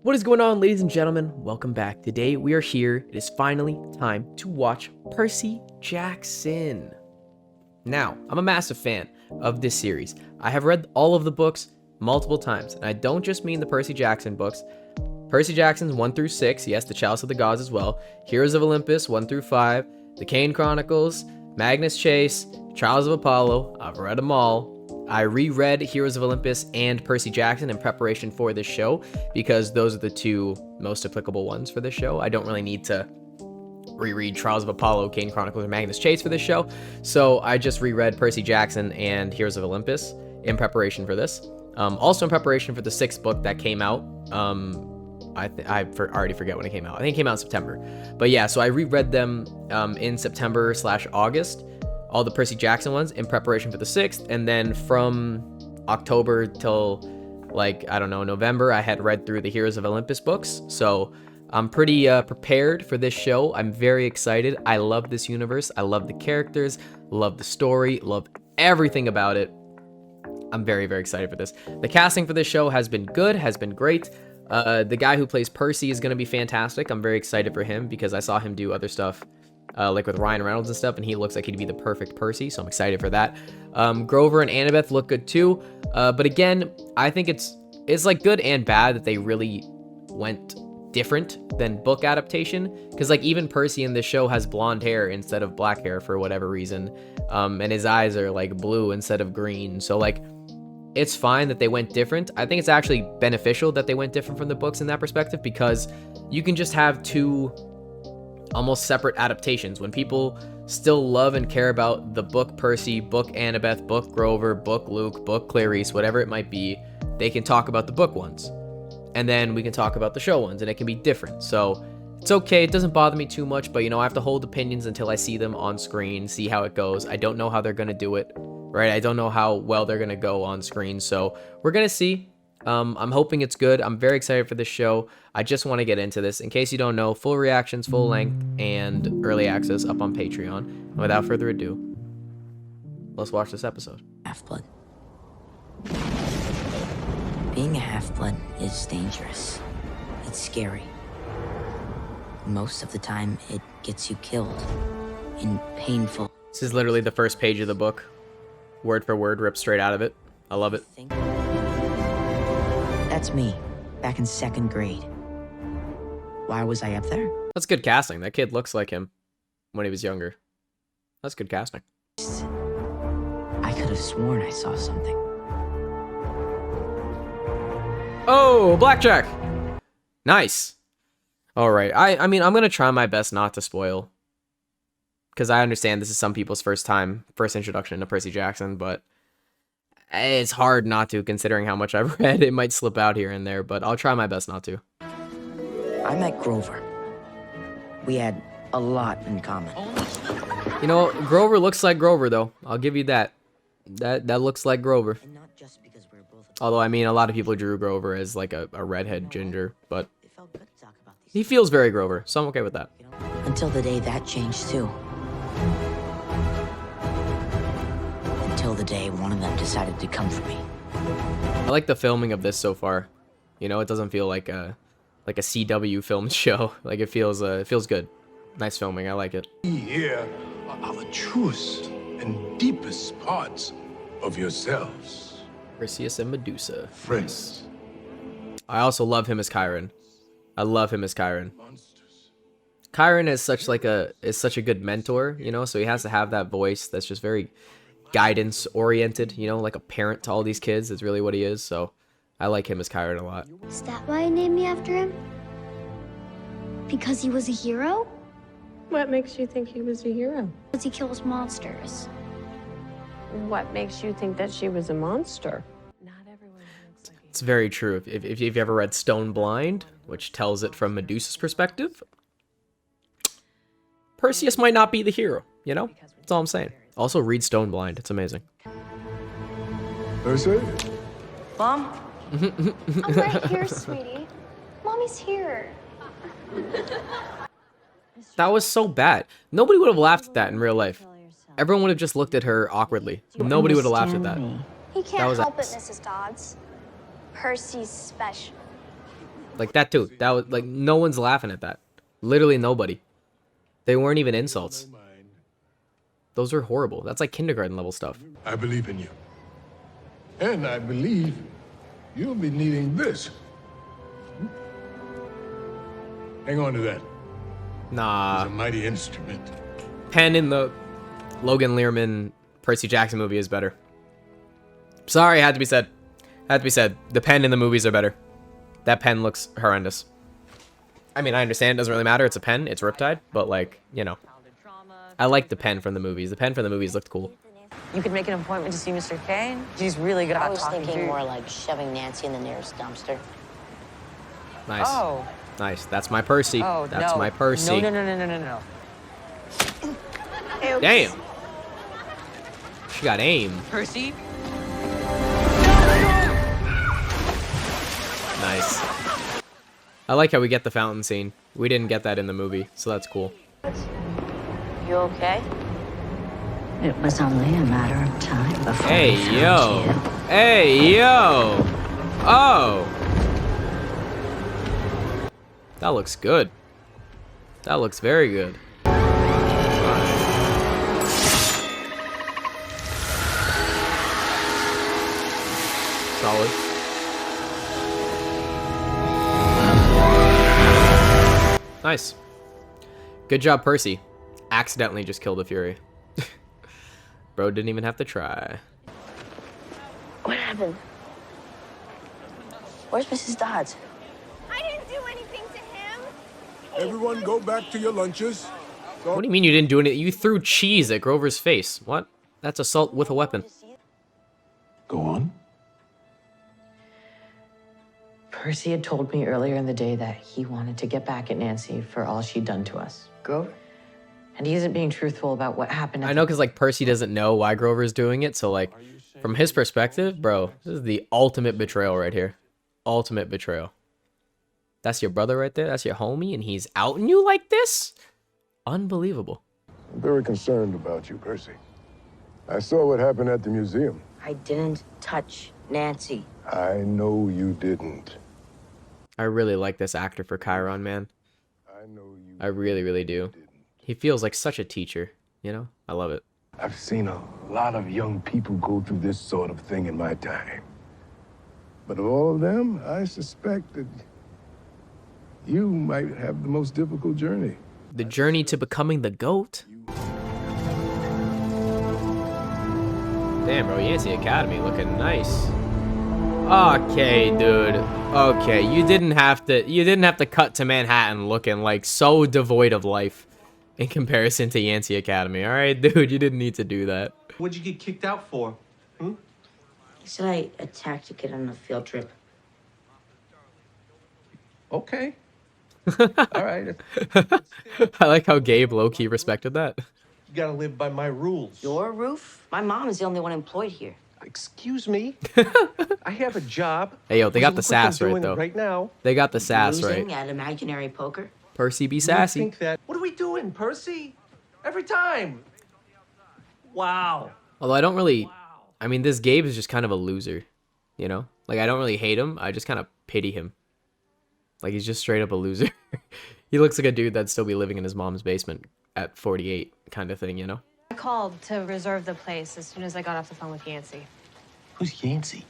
What is going on, ladies and gentlemen? Welcome back. Today we are here. It is finally time to watch Percy Jackson. Now, I'm a massive fan of this series. I have read all of the books multiple times, and I don't just mean the Percy Jackson books. Percy Jackson's 1 through 6, yes, the Chalice of the Gods as well. Heroes of Olympus 1 through 5, the Kane Chronicles, Magnus Chase, Trials of Apollo. I've read them all. I reread Heroes of Olympus and Percy Jackson in preparation for this show because those are the two most applicable ones for this show. I don't really need to reread Trials of Apollo, Kane Chronicles, or Magnus Chase for this show. So I just reread Percy Jackson and Heroes of Olympus in preparation for this. Also in preparation for the 6th book that came out. I already forget when it came out. I think it came out in September. But yeah, so I reread them in September/August. All the Percy Jackson ones in preparation for the 6th, and then from October till November, I had read through the Heroes of Olympus books. So I'm pretty prepared for this show. I'm very excited. I love this universe. I love the characters, love the story, love everything about it. I'm very, very excited for this. The casting for this show has been good, has been great. The guy who plays Percy is going to be fantastic. I'm very excited for him because I saw him do other stuff like with Ryan Reynolds and stuff, and he looks like he'd be the perfect Percy, so I'm excited for that. Grover and Annabeth look good too, but again, I think it's like good and bad that they really went different than book adaptation, because like even Percy in this show has blonde hair instead of black hair for whatever reason, and his eyes are like blue instead of green, so like it's fine that they went different. I think it's actually beneficial that they went different from the books in that perspective, because you can just have two almost separate adaptations. When people still love and care about the book Percy, book Annabeth, book Grover, book Luke, book Clarice, whatever it might be, they can talk about the book ones. And then we can talk about the show ones, and it can be different. So it's okay. It doesn't bother me too much, but I have to hold opinions until I see them on screen, see how it goes. I don't know how they're going to do it, right? I don't know how well they're going to go on screen. So we're going to see. I'm hoping it's good. I'm very excited for this show. I just want to get into this. In case you don't know, full reactions, full length, and early access up on Patreon. And without further ado, let's watch this episode. Half-blood. Being a half-blood is dangerous. It's scary. Most of the time, it gets you killed in painful... This is literally the first page of the book. Word for word, ripped straight out of it. I love it. That's me, back in 2nd grade. Why was I up there? That's good casting. That kid looks like him when he was younger. That's good casting. I could have sworn I saw something. Oh, blackjack! Nice. All right. I mean, I'm going to try my best not to spoil, because I understand this is some people's first introduction to Percy Jackson, but it's hard not to, considering how much I've read. It might slip out here and there, but I'll try my best not to. I met Grover. We had a lot in common. Grover looks like Grover, though. I'll give you that. That looks like Grover. And not just because we're both... Although, I mean, a lot of people drew Grover as like a redhead ginger, but It felt good to talk about these he feels very Grover, so I'm okay with that. Until the day that changed too. Until the day one of them decided to come for me. I like the filming of this so far. It doesn't feel like a CW filmed show. Like it feels good. Nice filming. I like it. Here are the truest and deepest parts of yourselves. Perseus and Medusa. Friends. I also love him as Chiron. I love him as Chiron. Monsters. Chiron is such a good mentor, so he has to have that voice that's just very guidance oriented, like a parent to all these kids is really what he is. So I like him as Chiron a lot. Is that why I named me after him? Because he was a hero? What makes you think he was a hero? Because he kills monsters. What makes you think that she was a monster? Not everyone looks like It's very true. If you've ever read Stone Blind, which tells it from Medusa's perspective, Perseus might not be the hero, That's all I'm saying. Also, read Stone Blind. It's amazing. Percy? Mom? I'm right here, sweetie. Mommy's here. That was so bad. Nobody would have laughed at that in real life. Everyone would have just looked at her awkwardly. Nobody would have laughed at that. He That can't was help it, ass. Mrs. Dodds. Percy's special. Like that too. That was like no one's laughing at that. Literally nobody. They weren't even insults. Those are horrible. That's like kindergarten level stuff. I believe in you. And I believe you'll be needing this. Hang on to that. It's Nah. a mighty instrument. Pen in the Logan Lerman Percy Jackson movie is better. Sorry, had to be said. Had to be said. The pen in the movies are better. That pen looks horrendous. I mean, I understand it doesn't really matter. It's a pen. It's Riptide. But, like, you know. I like the pen from the movies. The pen from the movies looked cool. You could make an appointment to see Mr. Kane. He's really good I at was talking thinking to more like shoving Nancy in the nearest dumpster. Nice. Oh. Nice. That's my Percy. Oh, That's no. my Percy. No. Damn. She got aim. Percy? Nice. I like how we get the fountain scene. We didn't get that in the movie, so that's cool. You okay? It was only a matter of time before Hey, we found yo. you. Hey, yo. Oh. That looks good. That looks very good. Solid. Nice. Good job, Percy. Accidentally just killed a Fury. Bro didn't even have to try. What happened? Where's Mrs. Dodds? I didn't do anything to him. Everyone go back to your lunches. What do you mean you didn't do anything? You threw cheese at Grover's face. What? That's assault with a weapon. Go on. Percy had told me earlier in the day that he wanted to get back at Nancy for all she'd done to us. Grover? And he isn't being truthful about what happened. I know because, like, Percy doesn't know why Grover's doing it, so, like, from his perspective, bro, this is the ultimate betrayal right here. Ultimate betrayal. That's your brother right there? That's your homie, and he's outing you like this? Unbelievable. I'm very concerned about you, Percy. I saw what happened at the museum. I didn't touch Nancy. I know you didn't. I really like this actor for Chiron, man. I know you. I really, really do. He feels like such a teacher, you know? I love it. I've seen a lot of young people go through this sort of thing in my time. But of all of them, I suspect that you might have the most difficult journey. The journey to becoming the GOAT. Damn, bro, Yancey Academy looking nice. Okay, dude. Okay, you didn't have to cut to Manhattan looking like so devoid of life in comparison to Yancey Academy. All right, dude, you didn't need to do that. What'd you get kicked out for? He said I attacked a kid on a field trip. Okay. All right. I like how Gabe low-key respected that. You gotta live by my rules. Your roof? My mom is the only one employed here. Excuse me. I have a job. Hey, yo, they got the Look what I'm sass right, doing though. Right now. They got the sass right. Losing at imaginary poker? Percy be You sassy. think that? What are we doing, Percy? Every time. Wow. Although I don't really... I mean, this Gabe is just kind of a loser, you know? Like, I don't really hate him. I just kind of pity him. Like, he's just straight up a loser. He looks like a dude that'd still be living in his mom's basement at 48 kind of thing, you know? I called to reserve the place as soon as I got off the phone with Yancey. Who's Yancey?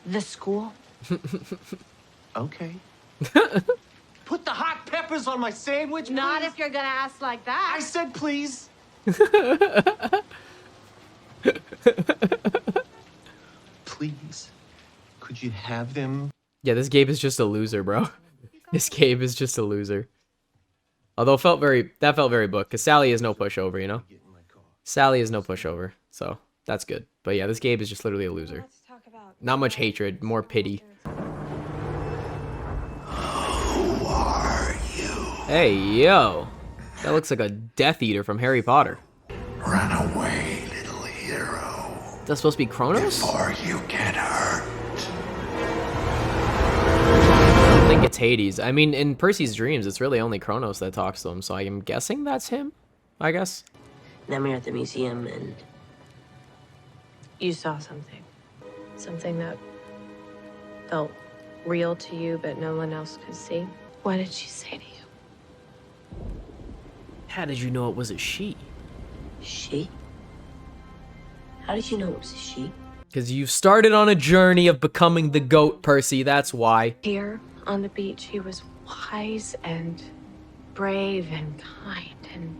The school? Okay. Put the hot peppers on my sandwich, Not please. if you're gonna ask like that. I said please. Please. Could you have them? Yeah, this Gabe is just a loser, bro. This Gabe is just a loser. Although that felt very book, because Sally is no pushover, you know? Sally is no pushover, so that's good. But yeah, this Gabe is just literally a loser. Not much hatred, more pity. Who are you? Hey, yo. That looks like a Death Eater from Harry Potter. Run away, little hero, That's supposed to be Kronos? or you get hurt. I think it's Hades. I mean, in Percy's dreams, it's really only Kronos that talks to him, so I'm guessing that's him, I guess. Then we were at the museum and You saw something. Something that felt real to you, but no one else could see. What did she say to you? How did you know it was a she? She? How did you know it was a she? Because you've started on a journey of becoming the GOAT, Percy, that's why. Here on the beach, he was wise and brave and kind and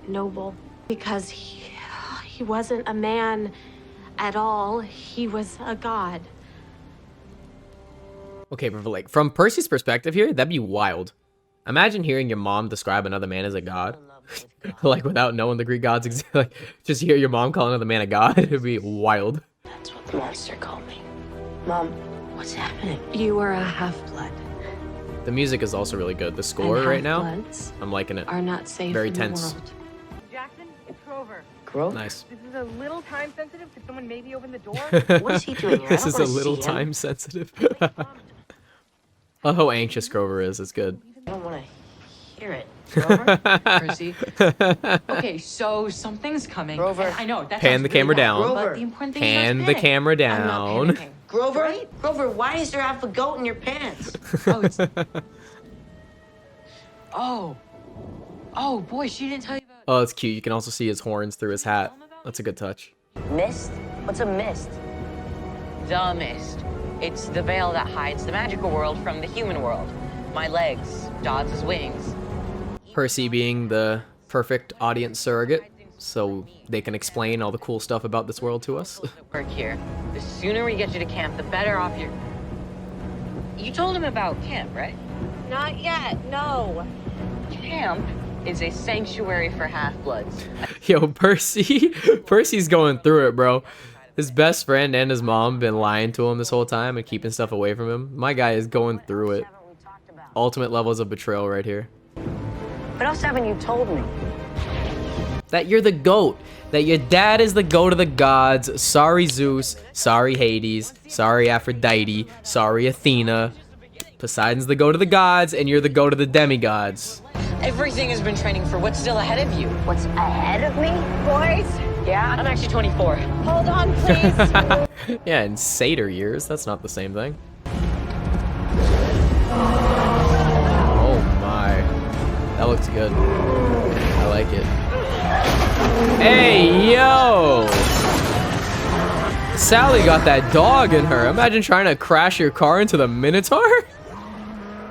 noble. Because he wasn't a man at all. He was a god. Okay, but like, from Percy's perspective here, that'd be wild. Imagine hearing your mom describe another man as a god. Like, without knowing the Greek gods exist. Like, just hear your mom call another man a god. It'd be wild. That's what the monster called me. Mom, what's happening? You were a half-blood. The music is also really good. The score And right now, half-bloods I'm liking it. are not safe Very in tense. the world. Jackson, it's Grover. Grover? Nice. This is a little time sensitive. Could someone maybe open the door? What is he doing here? I This don't is a wanna little see him. time sensitive. Oh, how anxious Grover is. It's good. I don't want to hear it. Grover? Percy. Okay, so something's coming. Grover. And I know that Pan sounds the really camera bad, down. Grover. But the important thing Pan is the not to panic. camera I'm not down. panicking. Grover? Grover, why is there half a goat in your pants? Oh, it's... Oh, boy, she didn't tell you about... Oh, it's cute. You can also see his horns through his hat. That's a good touch. Mist? What's a mist? The mist. It's the veil that hides the magical world from the human world. My legs, Dodds' wings. Percy being the perfect audience surrogate, so they can explain all the cool stuff about this world to us. Work here. The sooner we get you to camp, the better off you're... You told him about camp, right? Not yet, no. Camp is a sanctuary for half-bloods. Yo, Percy. Percy's going through it, bro. His best friend and his mom been lying to him this whole time and keeping stuff away from him. My guy is going through it. Ultimate levels of betrayal right here. What else haven't you told me? That you're the GOAT. That your dad is the GOAT of the gods. Sorry, Zeus. Sorry, Hades. Sorry, Aphrodite. Sorry, Athena. Poseidon's the GOAT of the gods, and you're the GOAT of the demigods. Everything has been training for what's still ahead of you. What's ahead of me? Boys, Yeah, I'm actually 24. hold on, please. Yeah, in satyr years, that's not the same thing. Oh my. That looks good. I like it. Hey, yo! Sally got that dog in her. Imagine trying to crash your car into the Minotaur?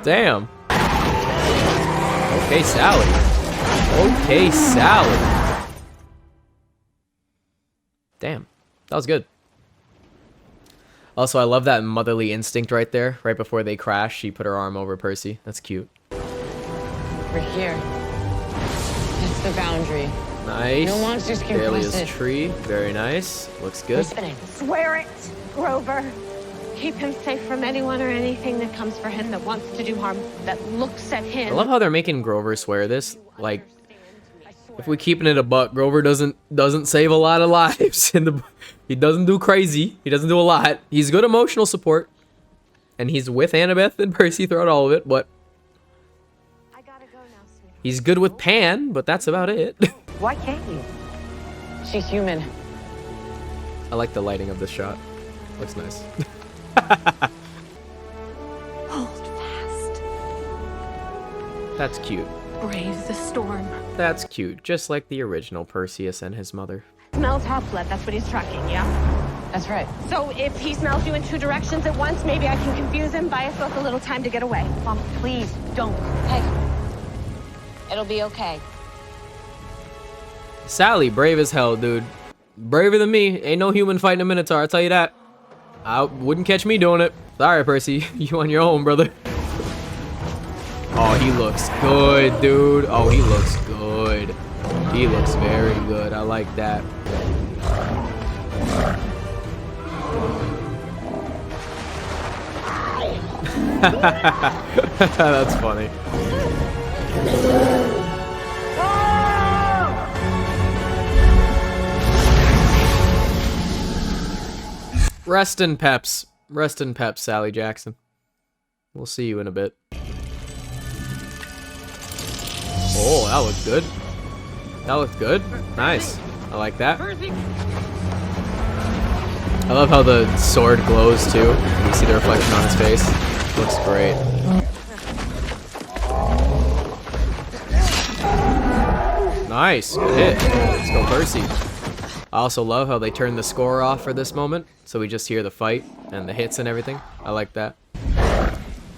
Damn. Okay, Sally. Okay, Sally. Damn. That was good. Also, I love that motherly instinct right there. Right before they crash, she put her arm over Percy. That's cute. We're here. That's the boundary. Nice. No monsters can cross Dahlia's it. tree. Very nice. Looks good. Swear it, Grover. Keep him safe from anyone or anything that comes for him, that wants to do harm, that looks at him. I love how they're making Grover swear this. Like, if we keeping it a buck, Grover doesn't save a lot of lives. He doesn't do crazy. He doesn't do a lot. He's good emotional support, and he's with Annabeth and Percy throughout all of it. But I gotta go now, sweetie. he's good with Pan. But that's about it. Why can't you? She's human. I like the lighting of this shot. Looks nice. Hold fast. That's cute. Brave the storm. That's cute. Just like the original Perseus and his mother. Smells half-blood, that's what he's tracking, yeah? That's right. So if he smells you in two directions at once, maybe I can confuse him, buy us both a little time to get away. Mom, please, don't. Hey. It'll be okay. Sally, brave as hell, dude. Braver than me. Ain't no human fighting a Minotaur, I'll tell you that. I wouldn't catch me doing it. Sorry, Percy. You on your own, brother. Oh, he looks good, dude. Oh, he looks good. He looks very good. I like that. That's funny. Rest in peps. Rest in peps, Sally Jackson. We'll see you in a bit. Oh, that looked good. That looked good. Nice. I like that. I love how the sword glows too. And you see the reflection on his face. Looks great. Nice, good hit. Let's go Percy. I also love how they turn the score off for this moment, so we just hear the fight and the hits and everything. I like that.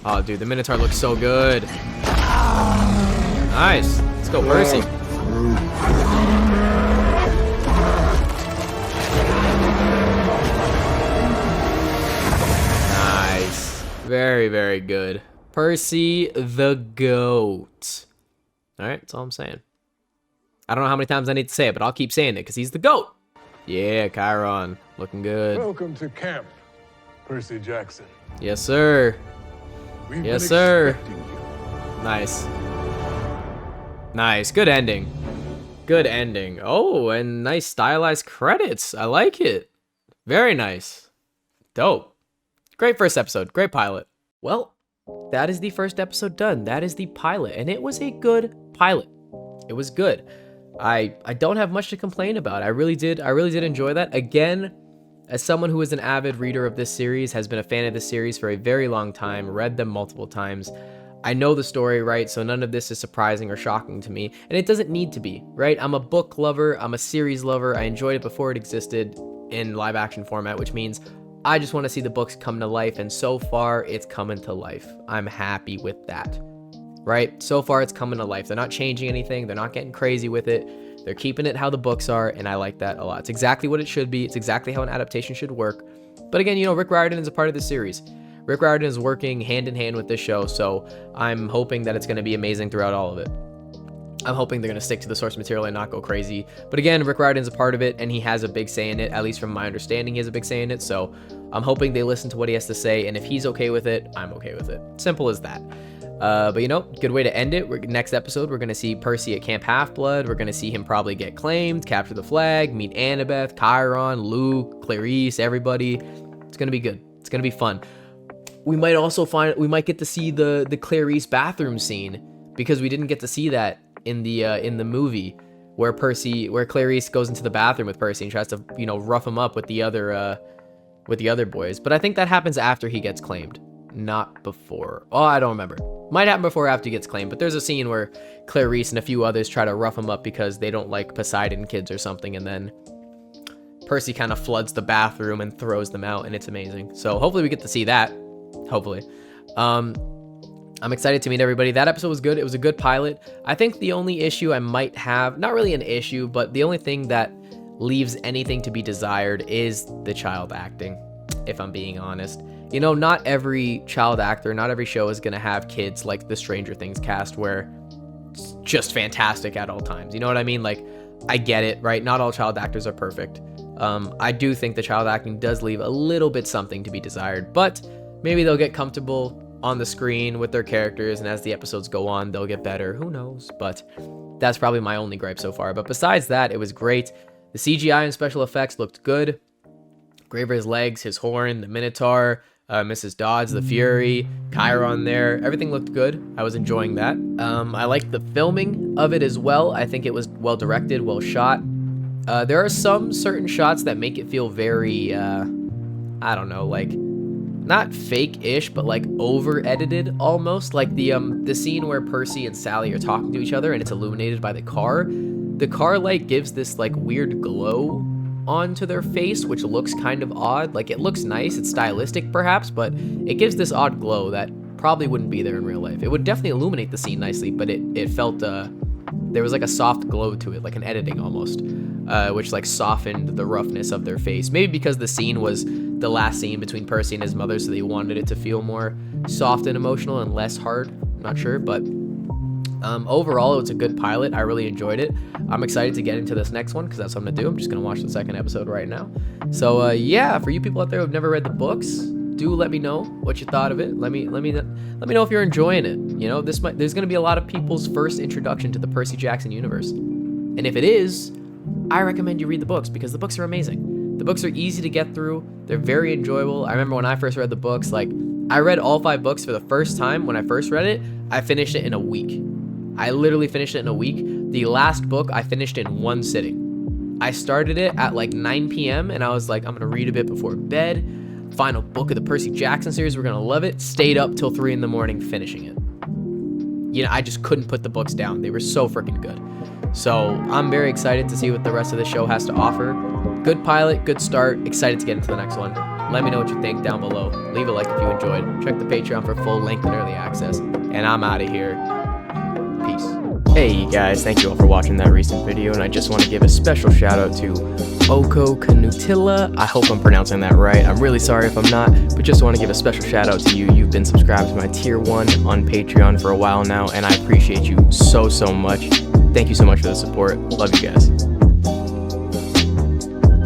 Oh, dude, the Minotaur looks so good. Nice. Let's go Percy. Nice. Very, very good. Percy the GOAT. Alright, that's all I'm saying. I don't know how many times I need to say it, but I'll keep saying it because he's the GOAT. Yeah, Chiron. Looking good. Welcome to camp, Percy Jackson. Yes, sir. We've Yes, been sir. expecting you. Nice. Nice. Good ending. Good ending. Oh, and nice stylized credits. I like it. Very nice. Dope. Great first episode. Great pilot. Well, that is the first episode done. That is the pilot, and it was a good pilot. It was good. I don't have much to complain about. I really did enjoy that. Again, as someone who is an avid reader of this series, has been a fan of this series for a very long time, read them multiple times, I know the story, right? So none of this is surprising or shocking to me, and it doesn't need to be, right? I'm a book lover, I'm a series lover. I enjoyed it before it existed in live action format, which means I just want to see the books come to life, and so far it's coming to life. I'm happy with that. Right? So far, it's coming to life. They're not changing anything. They're not getting crazy with it. They're keeping it how the books are, and I like that a lot. It's exactly what it should be. It's exactly how an adaptation should work. But again, you know, Rick Riordan is a part of this series. Rick Riordan is working hand in hand with this show, so I'm hoping that it's going to be amazing throughout all of it. I'm hoping they're going to stick to the source material and not go crazy. But again, Rick Riordan's a part of it, and he has a big say in it. At least from my understanding, he has a big say in it. So I'm hoping they listen to what he has to say, and if he's okay with it, I'm okay with it. Simple as that. But you know, good way to end it. Next episode, we're going to see Percy at Camp Half-Blood. We're going to see him probably get claimed, capture the flag, meet Annabeth, Chiron, Luke, Clarice, everybody. It's going to be good. It's going to be fun. We might get to see the Clarice bathroom scene, because we didn't get to see that in the movie where Clarice goes into the bathroom with Percy and tries to, you know, rough him up with the other boys. But I think that happens after he gets claimed, not before. Oh, I don't remember. Might happen before or after he gets claimed, but there's a scene where Clarice and a few others try to rough him up because they don't like Poseidon kids or something, and then Percy kind of floods the bathroom and throws them out, and it's amazing. So hopefully we get to see that. Hopefully. I'm excited to meet everybody. That episode was good. It was a good pilot. I think the only issue I might have, not really an issue, but the only thing that leaves anything to be desired is the child acting, if I'm being honest. You know, not every child actor, not every show is going to have kids like the Stranger Things cast where it's just fantastic at all times. You know what I mean? Like, I get it, right? Not all child actors are perfect. I do think the child acting does leave a little bit something to be desired, but maybe they'll get comfortable on the screen with their characters, and as the episodes go on, they'll get better. Who knows? But that's probably my only gripe so far. But besides that, it was great. The CGI and special effects looked good. Graver's legs, his horn, the Minotaur, Mrs. Dodds, the Fury, Chiron there. Everything looked good. I was enjoying that. I liked the filming of it as well. I think it was well directed, well shot. There are some certain shots that make it feel very, I don't know, like, not fake-ish, but like over-edited almost. Like the scene where Percy and Sally are talking to each other and it's illuminated by the car. The car light gives this like weird glow onto their face, which looks kind of odd. Like, it looks nice, it's stylistic perhaps, but it gives this odd glow that probably wouldn't be there in real life. It would definitely illuminate the scene nicely, but it felt there was like a soft glow to it, like an editing almost, which like softened the roughness of their face. Maybe because the scene was the last scene between Percy and his mother, so they wanted it to feel more soft and emotional and less hard. I'm not sure, but overall, it was a good pilot. I really enjoyed it. I'm excited to get into this next one because that's what I'm gonna do. I'm just gonna watch the second episode right now. So yeah, for you people out there who've never read the books, do let me know what you thought of it. Let me know if you're enjoying it. You know, there's gonna be a lot of people's first introduction to the Percy Jackson universe, and if it is, I recommend you read the books because the books are amazing. The books are easy to get through. They're very enjoyable. I remember when I first read the books, like, I read all 5 books for the first time. When I first read it, I finished it in a week. I literally finished it in a week. The last book I finished in one sitting. I started it at like 9 p.m. and I was like, I'm gonna read a bit before bed. Final book of the Percy Jackson series, we're gonna love it. Stayed up till 3 in the morning finishing it. You know, I just couldn't put the books down. They were so freaking good. So I'm very excited to see what the rest of the show has to offer. Good pilot, good start. Excited to get into the next one. Let me know what you think down below. Leave a like if you enjoyed. Check the Patreon for full length and early access. And I'm out of here. Peace. Hey guys, thank you all for watching that recent video, and I just want to give a special shout out to Oko Kanutilla. I hope I'm pronouncing that right. I'm really sorry if I'm not, but just want to give a special shout out to you. You've been subscribed to my tier 1 on Patreon for a while now, and I appreciate you so much. Thank you so much for the support. Love you guys.